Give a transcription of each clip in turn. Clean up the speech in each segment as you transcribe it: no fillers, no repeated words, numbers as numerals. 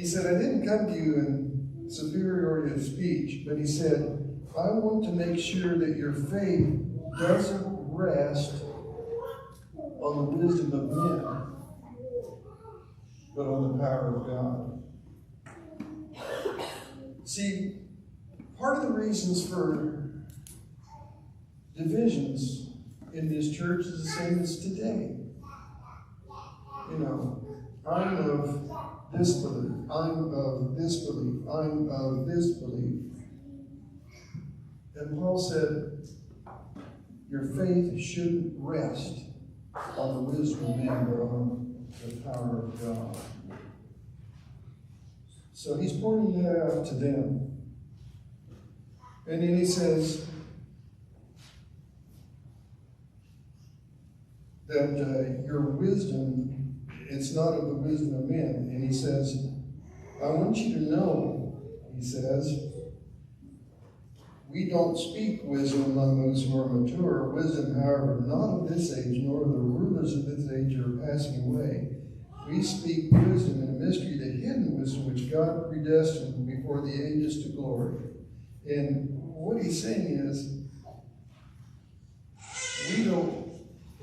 He said, I didn't come to you in superiority of speech, but he said, I want to make sure that your faith doesn't rest on the wisdom of men, but on the power of God. See, part of the reasons for divisions in this church is the same as today. You know, I'm of this belief, I'm of this belief, I'm of this belief. And Paul said, your faith shouldn't rest on the wisdom of men, but on the power of God. So he's pointing that out to them. And then he says that your wisdom, it's not of the wisdom of men. And he says, I want you to know, he says, we don't speak wisdom among those who are mature. Wisdom, however, not of this age, nor of the rulers of this age who are passing away. We speak wisdom in a mystery, the hidden wisdom which God predestined before the ages to glory. And what he's saying is, we don't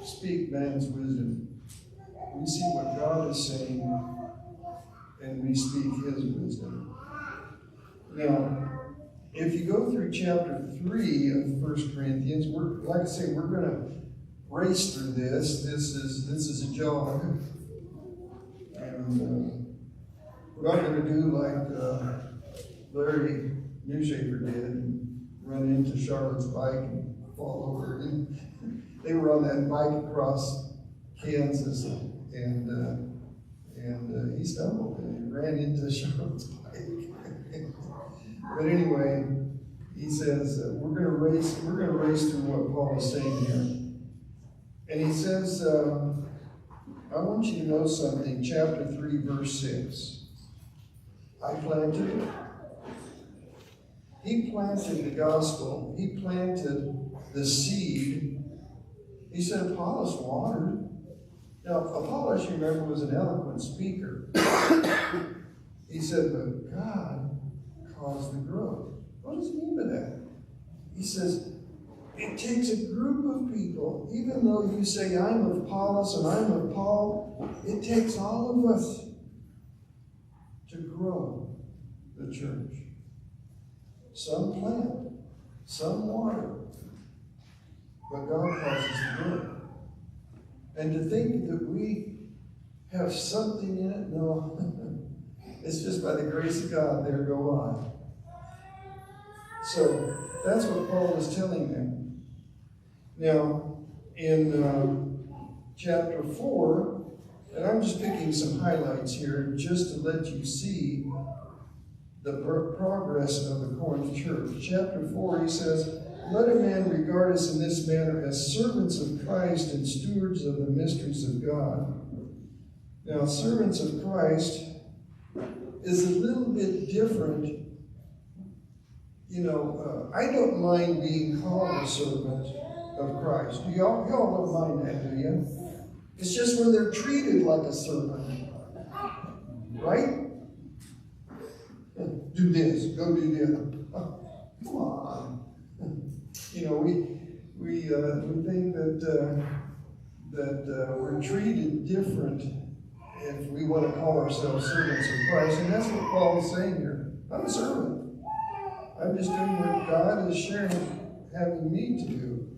speak man's wisdom. We see what God is saying, and we speak his wisdom. Now, if you go through chapter 3 of 1 Corinthians, like I say, we're going to race through this. This is a jog. And we're not going to do like Larry Newshaver did and run into Charlotte's bike and fall over. And they were on that bike across Kansas, and he stumbled and he ran into Charlotte's bike. But anyway, he says we're going to race through what Paul is saying here. And he says, I want you to know something. Chapter 3, verse 6. I planted it. He planted the gospel. He planted the seed. He said Apollos watered. Now, Apollos, you remember, was an eloquent speaker. He said, but God caused the growth. What does he mean by that? He says, it takes a group of people, even though you say I'm of Apollos and I'm of Paul, it takes all of us to grow the church. Some plant, some water, but God causes the growth. And to think that we have something in it, no. It's just by the grace of God, there go I. So that's what Paul is telling them. Now, in chapter 4, and I'm just picking some highlights here just to let you see the progress of the Corinth church. Chapter 4, he says, let a man regard us in this manner as servants of Christ and stewards of the mysteries of God. Now, servants of Christ is a little bit different. You know, I don't mind being called a servant of Christ. Y'all don't mind that, do you? It's just when they're treated like a servant. Right? Do this, go do that. Oh, come on. You know, we think that we're treated different if we want to call ourselves servants of Christ. And that's what Paul is saying here. I'm a servant. I'm just doing what God is having me to do.